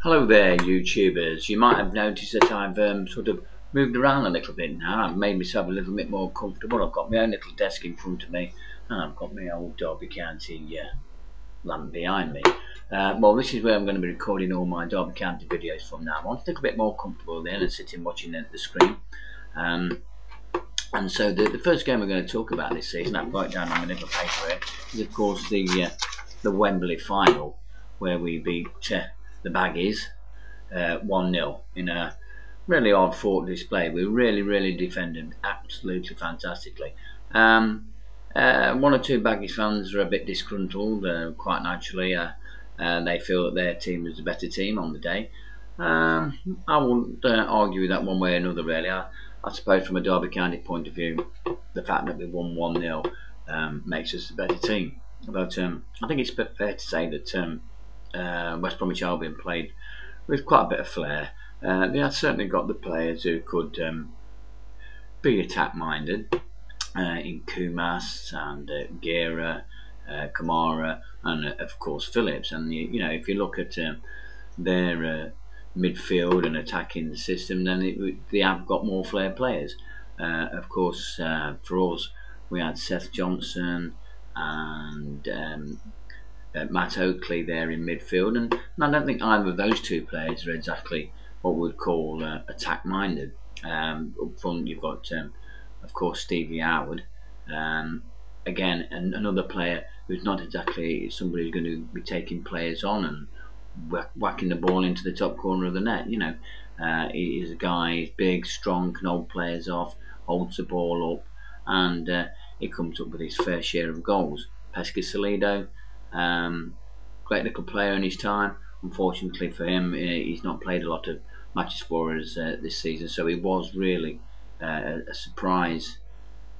Hello there, YouTubers. You might have noticed that I've sort of moved around a little bit now. I've made myself a little bit more comfortable. I've got my own little desk in front of me, and I've got my old Derby County lamp behind me. Well, this is where I'm going to be recording all my Derby County videos from now on. It's a little bit more comfortable there than sitting watching at the screen. And so the first game we're going to talk about this season, I've got it down on my little paper here, is of course the Wembley final, where we beat the Baggies 1-0 in a really hard fought display. We really defended absolutely fantastically. One or two Baggies fans are a bit disgruntled, quite naturally. They feel that their team was the better team on the day. I wouldn't argue with that one way or another, really. I suppose from a Derby County point of view, the fact that we won 1-0 makes us a better team. But I think it's fair to say that West Bromwich Albion played with quite a bit of flair. They had certainly got the players who could be attack-minded in Kumas and Gera, Kamara, and of course Phillips. And if you look at their midfield and attacking system, then they have got more flair players. Of course, for us, we had Seth Johnson and Matt Oakley there in midfield, and I don't think either of those two players are exactly what we'd call attack-minded. Up front, you've got, of course, Stevie Howard. Again, another player who's not exactly somebody who's going to be taking players on and whacking the ball into the top corner of the net. He's a guy, he's big, strong, can hold players off, holds the ball up, and he comes up with his fair share of goals. Pesca Salido, great little player in his time. Unfortunately for him, he's not played a lot of matches for us this season, so he was really a surprise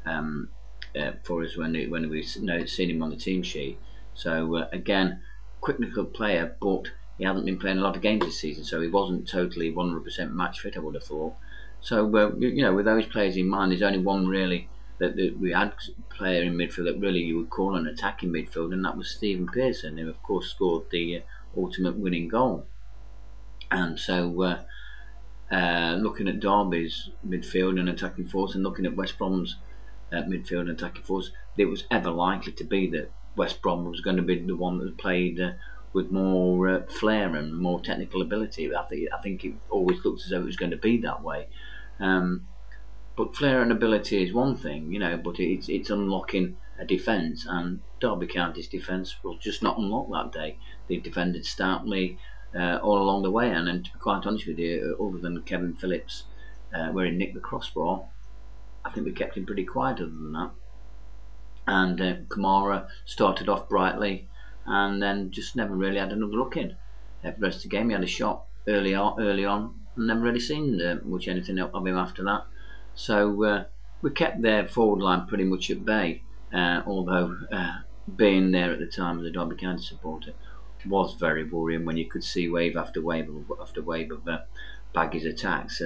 for us when we seen him on the team sheet. So again, quick little player, but he hasn't been playing a lot of games this season, so he wasn't totally 100% match fit, I would have thought. So with those players in mind, there's only one really that we had a player in midfield that really you would call an attacking midfield, and that was Stephen Pearson, who of course scored the ultimate winning goal. And so looking at Derby's midfield and attacking force, and looking at West Brom's midfield and attacking force, it was ever likely to be that West Brom was going to be the one that played with more flair and more technical ability. I think it always looked as though it was going to be that way. But flair and ability is one thing, but it's unlocking a defence, and Derby County's defence was just not unlocked that day. They defended stoutly all along the way, and to be quite honest with you, other than Kevin Phillips where he nicked the crossbar, I think we kept him pretty quiet other than that. And Kamara started off brightly and then just never really had another look in. For the rest of the game, he had a shot early on, and never really seen much anything of him after that. So we kept their forward line pretty much at bay, although being there at the time as a Derby County supporter was very worrying when you could see wave after wave after wave of Baggies attacks,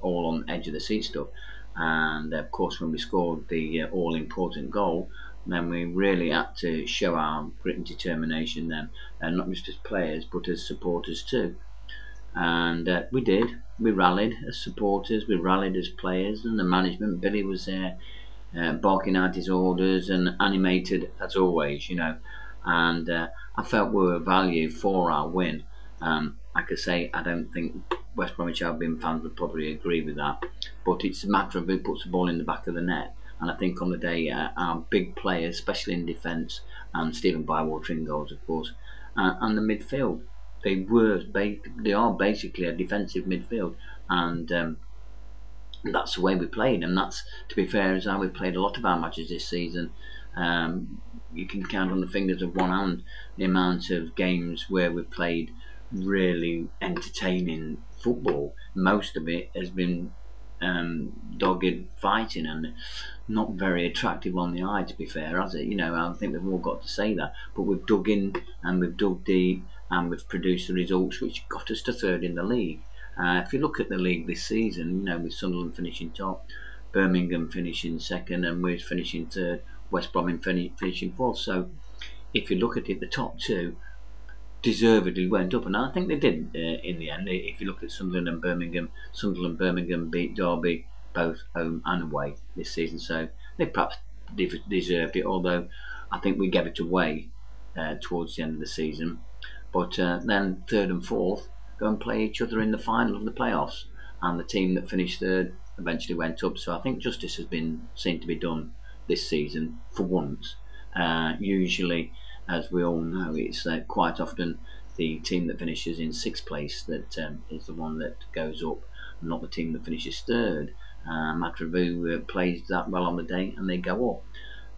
all on the edge of the seat stuff. And of course, when we scored the all-important goal, then we really had to show our grit and determination then, and not just as players but as supporters too. And we did. We rallied as supporters, we rallied as players, and the management. Billy was there barking out his orders and animated as always, and I felt we were valued for our win. Like I say, I don't think West Bromwich Albion fans would probably agree with that, but it's a matter of who puts the ball in the back of the net. And I think on the day, our big players, especially in defence, and Stephen Bywater in goals, of course, and the midfield, they are basically a defensive midfield, and that's the way we played. And that's, to be fair, is how we played a lot of our matches this season. You can count on the fingers of one hand the amount of games where we've played really entertaining football. Most of it has been dogged fighting and not very attractive on the eye, to be fair, has it? I think we've all got to say that, but we've dug in and we've dug deep and we've produced the results which got us to third in the league. If you look at the league this season, with Sunderland finishing top, Birmingham finishing second, and we're finishing third, West Brom finishing fourth. So if you look at it, the top two deservedly went up, and I think they did in the end. If you look at Sunderland Birmingham beat Derby both home and away this season, so they perhaps deserved it. Although I think we gave it away towards the end of the season. But then third and fourth go and play each other in the final of the playoffs, and the team that finished third eventually went up. So I think justice has been seen to be done this season for once. Usually, as we all know, it's quite often the team that finishes in sixth place that is the one that goes up, not the team that finishes third. Matter of who plays that well on the day and they go up.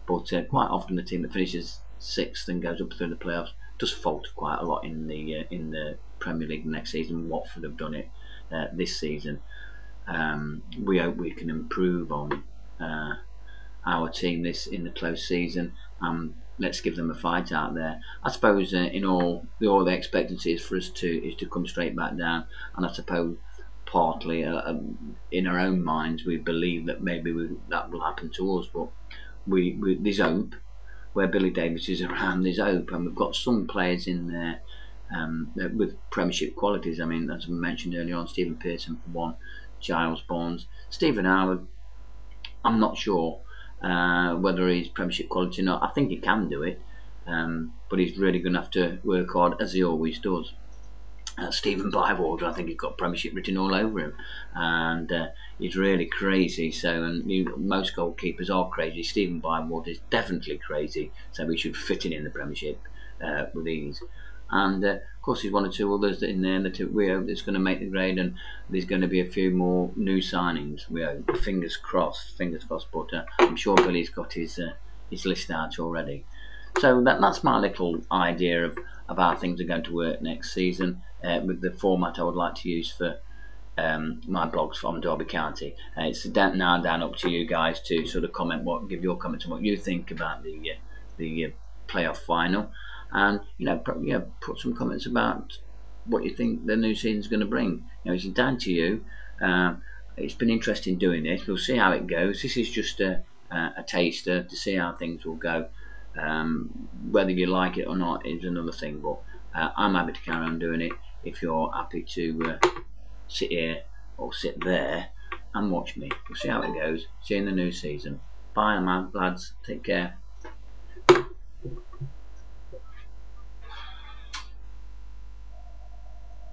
But quite often the team that finishes sixth and goes up through the playoffs does falter quite a lot in the Premier League next season. Watford have done it this season. We hope we can improve on our team this in the close season. Let's give them a fight out there. I suppose in all the expectancy is for us to come straight back down, and I suppose partly in our own minds we believe that maybe that will happen to us, but there's hope. Where Billy Davies is around, there's hope, and we've got some players in there with Premiership qualities. I mean, as we mentioned earlier on, Stephen Pearson for one, Giles Barnes, Stephen Howard. I'm not sure whether he's Premiership quality or not. I think he can do it, but he's really going to have to work hard, as he always does. Stephen Bywater, I think he's got Premiership written all over him, and he's really crazy. So, and most goalkeepers are crazy. Stephen Bywater is definitely crazy, so he should fit in the Premiership with ease. And of course, there's one or two others in there that we hope is going to make the grade, and there's going to be a few more new signings. We hope, fingers crossed. But I'm sure Billy's got his list out already. So that's my little idea of how things are going to work next season with the format I would like to use for my blogs from Derby County. It's now down up to you guys to sort of give your comments on what you think about the playoff final, and put some comments about what you think the new season is going to bring. It's down to you. It's been interesting doing this. We'll see how it goes. This is just a taster to see how things will go. Whether you like it or not is another thing, but I'm happy to carry on doing it if you're happy to sit here or sit there and watch me. We'll see how it goes. See you in the new season. Bye, man, lads. Take care.